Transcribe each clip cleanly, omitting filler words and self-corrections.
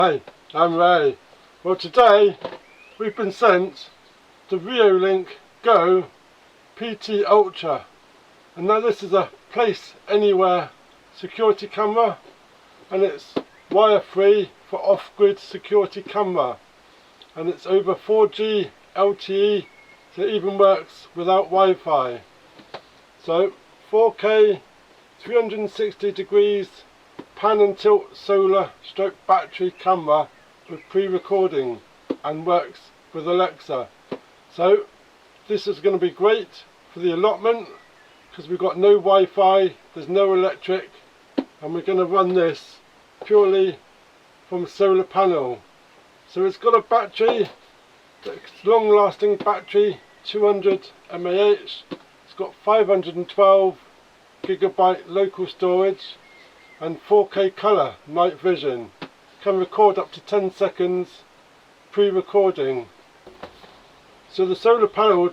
Hey, I'm Ray. Well, today we've been sent the Reolink Go PT Ultra, and now this is a place anywhere security camera, and it's wire free for off-grid security camera, and it's over 4G LTE, so it even works without Wi-Fi. So 4K 360 degrees pan and tilt solar stroke battery camera with pre-recording and works with Alexa. So this is going to be great for the allotment because we've got no Wi-Fi, there's no electric, and we're going to run this purely from a solar panel. So it's got a battery, it's long-lasting battery, 200 mAh. It's got 512 gigabyte local storage and 4K colour night vision. Can record up to 10 seconds pre-recording. So the solar panel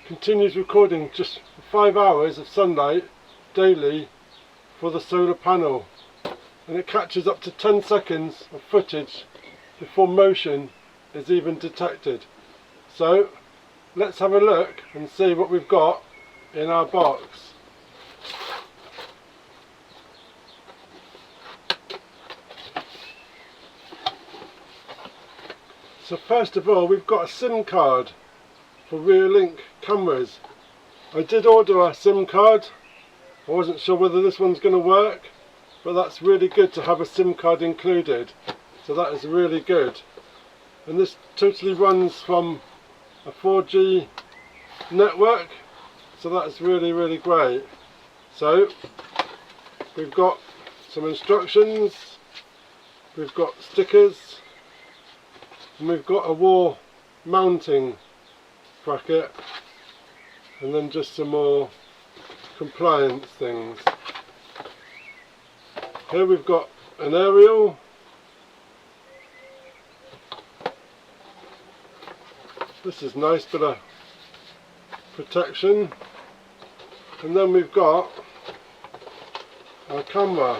continues recording just 5 hours of sunlight daily for the solar panel, and it catches up to 10 seconds of footage before motion is even detected. So let's have a look and see what we've got in our box. So first of all, we've got a SIM card for Reolink cameras. I did order a SIM card. I wasn't sure whether this one's going to work, but that's really good to have a SIM card included. So that is really good. And this totally runs from a 4G network, so that is really great. So we've got some instructions, we've got stickers, and we've got a wall mounting bracket, and then just some more compliance things. Here we've got an aerial, this is nice, bit of protection, and then we've got our camera.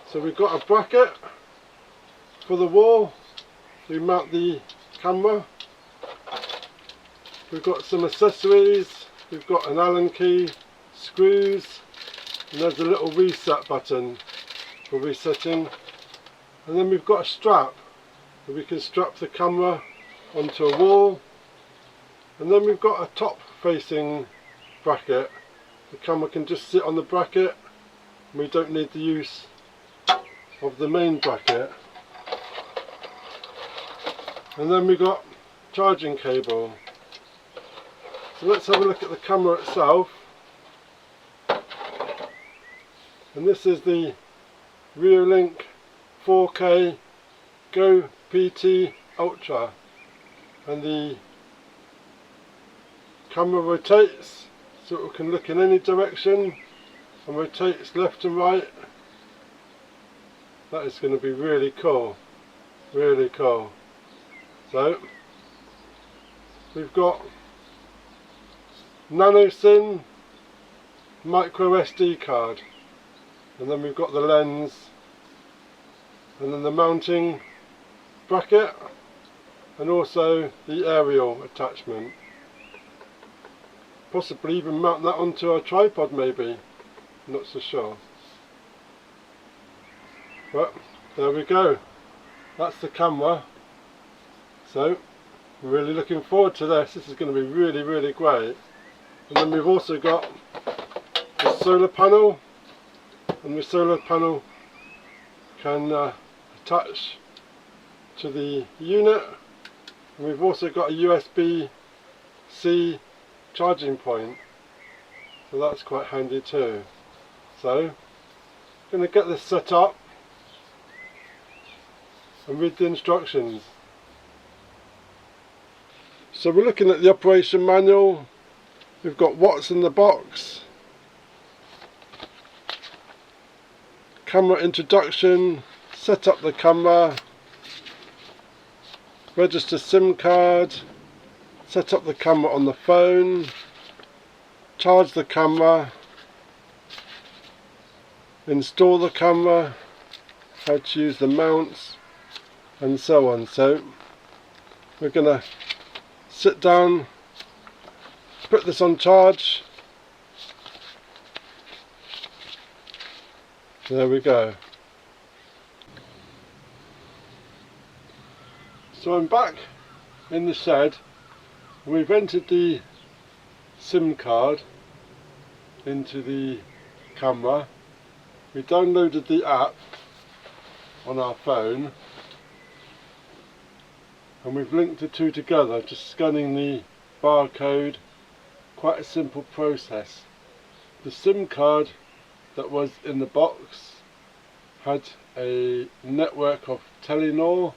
So we've got a bracket for the wall to mount the camera. We've got some accessories, we've got an Allen key, screws, and there's a little reset button for resetting. And then we've got a strap that we can strap the camera onto a wall. And then we've got a top facing bracket. The camera can just sit on the bracket, and we don't need the use of the main bracket. And then we've got charging cable. So let's have a look at the camera itself. And this is the Reolink 4K Go PT Ultra, and the camera rotates so it can look in any direction and rotates left and right. That is going to be really cool, really cool. So we've got nano SIM micro SD card, and then we've got the lens, and then the mounting bracket, and also the aerial attachment. Possibly even mount that onto a tripod maybe, not so sure. But there we go, that's the camera. So we're really looking forward to this. This is going to be really great. And then we've also got the solar panel, and the solar panel can attach to the unit, and we've also got a USB-C charging point, so that's quite handy too. So I'm going to get this set up and read the instructions. So we're looking at the operation manual. We've got what's in the box, camera introduction, set up the camera, register SIM card, set up the camera on the phone, charge the camera, install the camera, how to use the mounts and so on. So we're going to sit down, put this on charge. There we go. So I'm back in the shed. We've entered the SIM card into the camera. We downloaded the app on our phone and we've linked the two together, just scanning the barcode. Quite a simple process. The SIM card that was in the box had a network of Telenor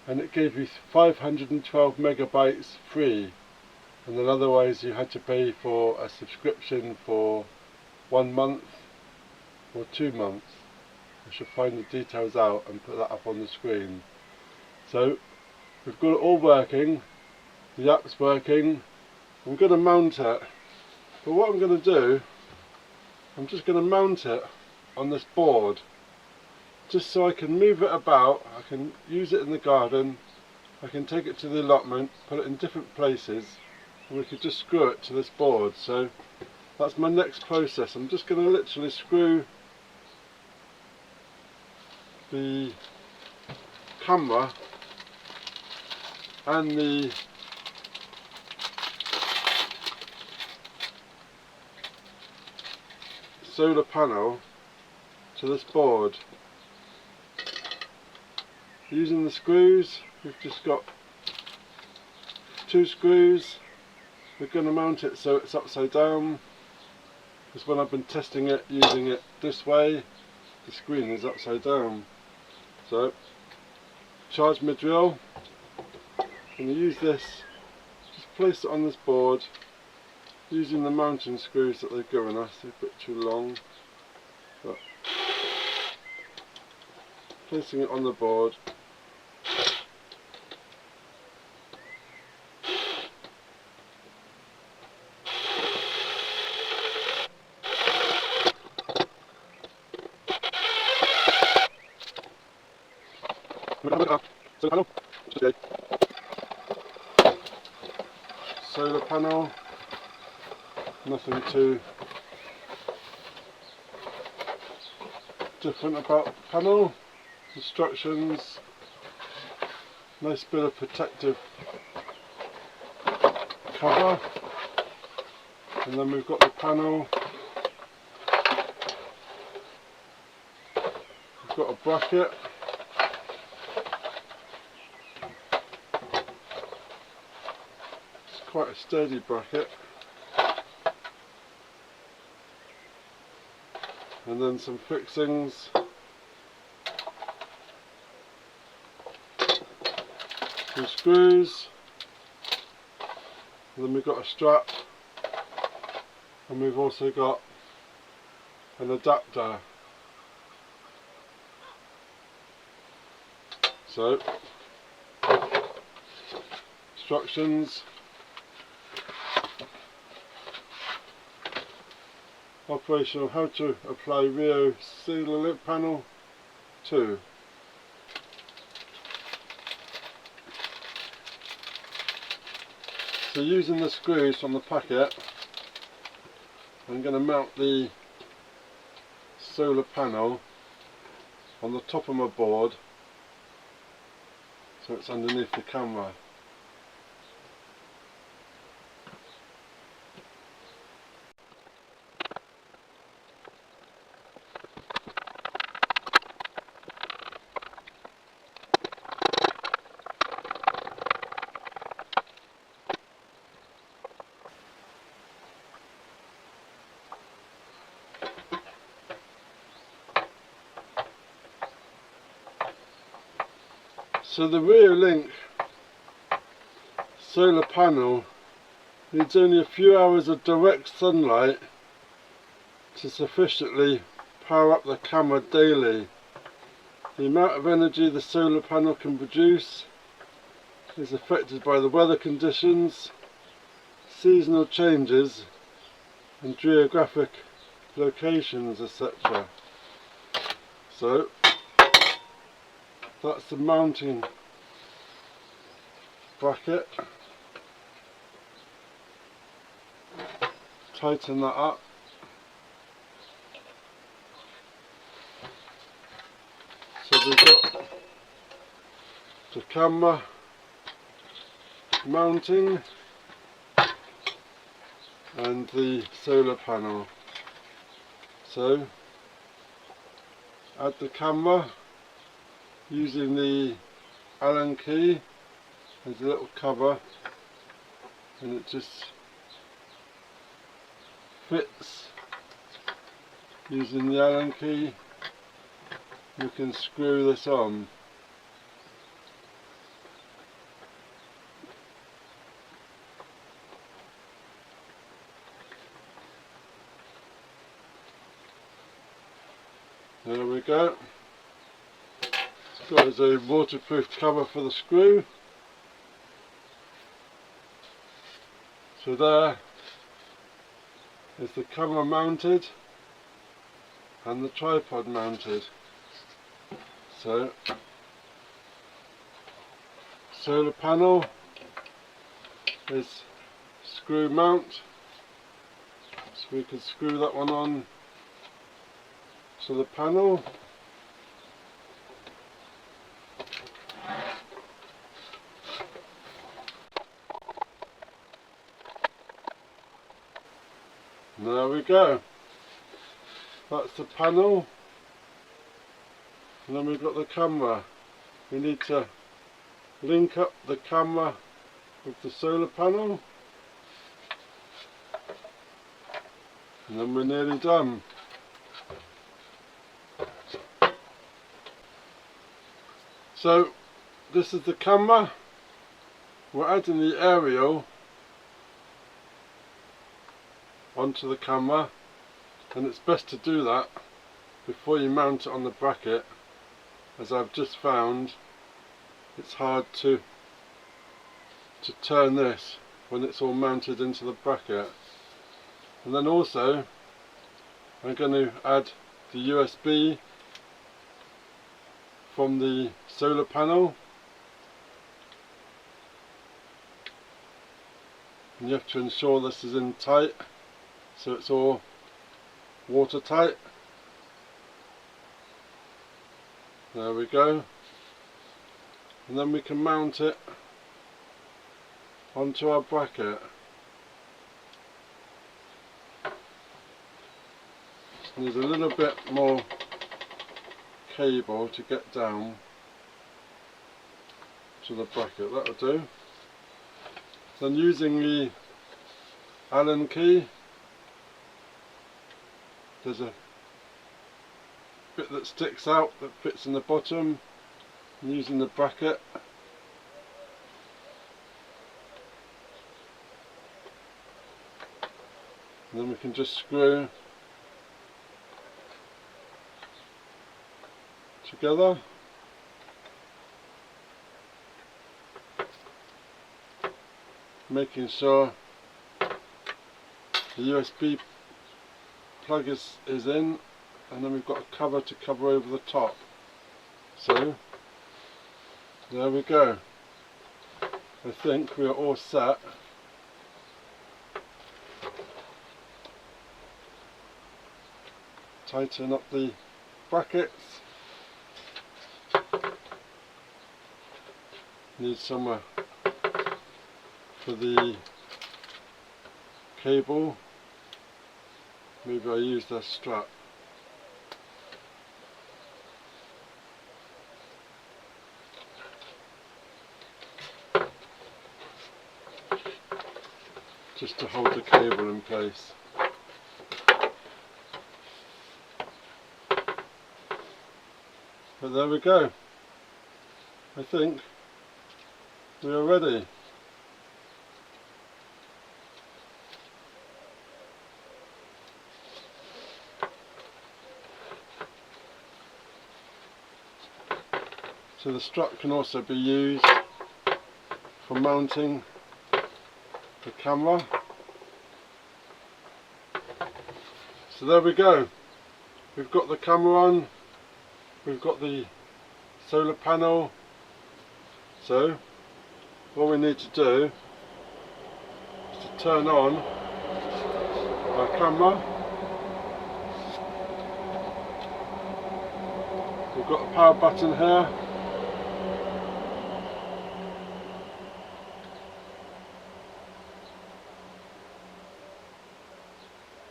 and it gave you 512 megabytes free, and then otherwise you had to pay for a subscription for 1 month or 2 months. I should find the details out and put that up on the screen. So we've got it all working, the app's working. I'm going to mount it, but what I'm going to do, I'm just going to mount it on this board just so I can move it about. I can use it in the garden, I can take it to the allotment, put it in different places, and we could just screw it to this board. So that's my next process. I'm just going to literally screw the camera and the solar panel to this board. Using the screws, we've just got 2 screws. We're going to mount it so it's upside down, because when I've been testing it using it this way, the screen is upside down. So charge my drill, and you use this, just place it on this board using the mounting screws that they've given us. They're a bit too long, but placing it on the board. Solar panel, nothing too different about the panel. Instructions, nice bit of protective cover, and then we've got the panel. We've got a bracket. Quite a sturdy bracket, and then some fixings, some screws, and then we've got a strap, and we've also got an adapter. So instructions, operation of how to apply Rio Solar Link Panel 2. So using the screws from the packet, I'm going to mount the solar panel on the top of my board so it's underneath the camera. So the Reolink solar panel needs only a few hours of direct sunlight to sufficiently power up the camera daily. The amount of energy the solar panel can produce is affected by the weather conditions, seasonal changes and geographic locations, etc. So that's the mounting bracket. Tighten that up. So we've got the camera mounting and the solar panel. So add the camera using the Allen key. There's a little cover and it just fits using the Allen key. You can screw this on. There we go. It's got a waterproof cover for the screw. So there is the camera mounted and the tripod mounted. So solar panel is screw mount, so we can screw that one on to the panel. There we go. That's the panel. And then we've got the camera. We need to link up the camera with the solar panel. And then we're nearly done. So this is the camera. We're adding the aerial onto the camera, and it's best to do that before you mount it on the bracket, as I've just found it's hard to turn this when it's all mounted into the bracket. And then also I'm going to add the USB from the solar panel, and you have to ensure this is in tight so it's all watertight. There we go. And then we can mount it onto our bracket. There's a little bit more cable to get down to the bracket, that'll do. Then using the Allen key, there's a bit that sticks out that fits in the bottom, and using the bracket and then we can just screw together. Making sure the USB plug is in, and then we've got a cover to cover over the top. So there we go. I think we are all set. Tighten up the brackets. Need somewhere for the cable. Maybe I use that strap. Just to hold the cable in place. But there we go. I think we are ready. So the strap can also be used for mounting the camera. So there we go. We've got the camera on we've got the solar panel. So all we need to do is to turn on our camera. We've got a power button here.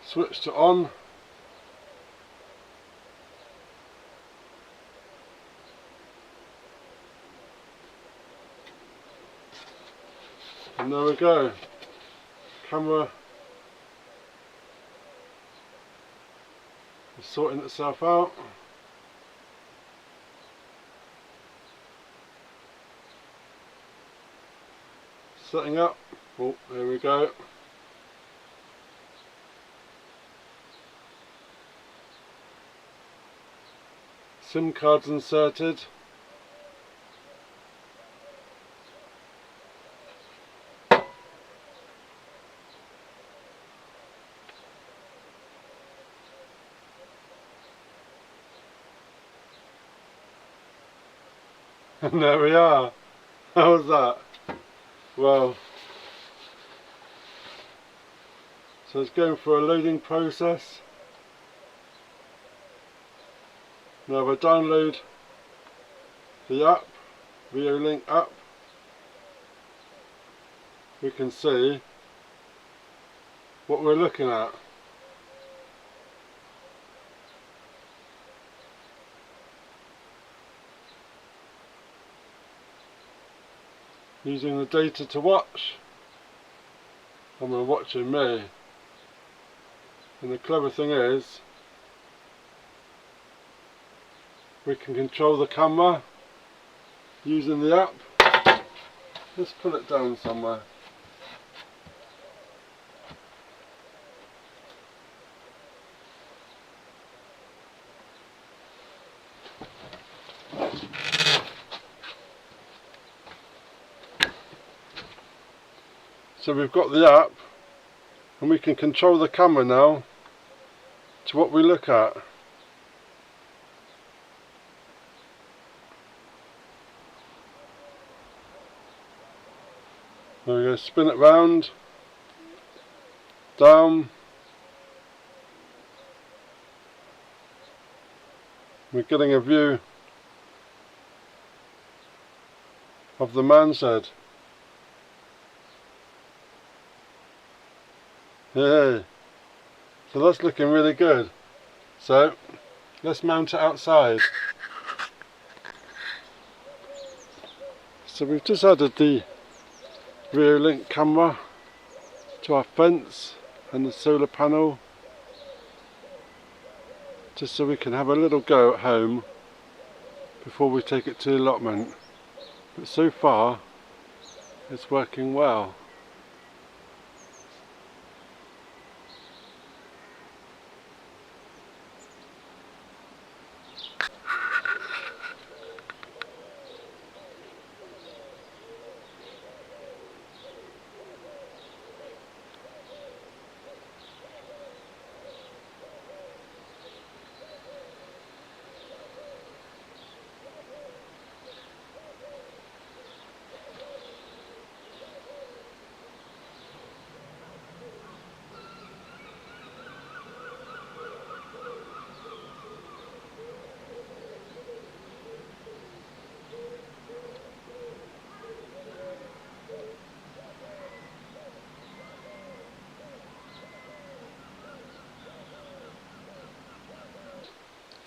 Switch to on. And there we go. Camera is sorting itself out. Setting up. Oh, there we go. SIM cards inserted. And there we are. How was that? Well, so it's going for a loading process. Now if I download the app, Reolink app, we can see what we're looking at. Using the data to watch, and we're watching me. And the clever thing is, we can control the camera using the app. Let's put it down somewhere. So we've got the app, and we can control the camera now to what we look at. There we go, spin it round, down. We're getting a view of the man shed. Yay! So that's looking really good. So let's mount it outside. So we've just added the Reolink camera to our fence and the solar panel, just so we can have a little go at home before we take it to the allotment. But so far it's working well.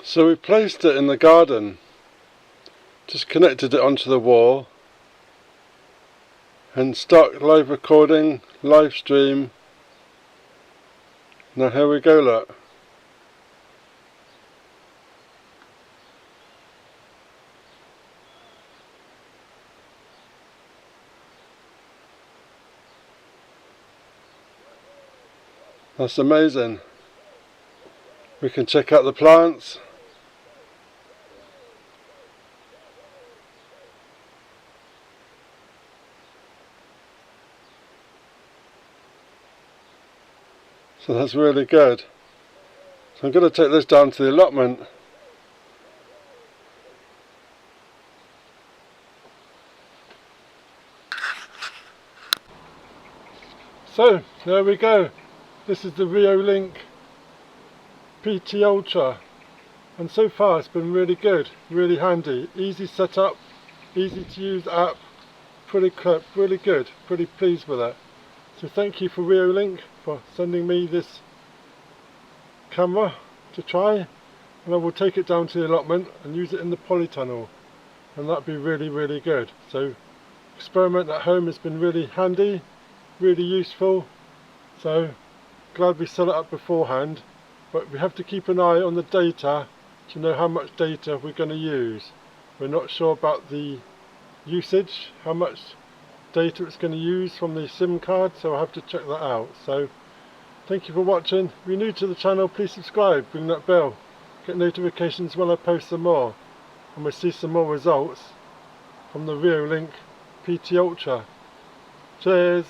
So we placed it in the garden, just connected it onto the wall, and start live recording, live stream. Now here we go, look. That's amazing. We can check out the plants. So that's really good. So I'm going to take this down to the allotment So there we go, this is the Reolink PT Ultra, and so far it's been really good, really handy, easy setup, easy to use app, really good, pretty pleased with it. So thank you for Reolink for sending me this camera to try, and I will take it down to the allotment and use it in the polytunnel, and that'd be really good. So experiment at home has been really handy, really useful, so glad we set it up beforehand, but we have to keep an eye on the data to know how much data we're going to use. We're not sure about the usage, how much data it's going to use from the SIM card, so I'll have to check that out. So thank you for watching. If you're new to the channel, please subscribe, ring that bell, get notifications when I post some more, and we'll see some more results from the Reolink PT Ultra. Cheers!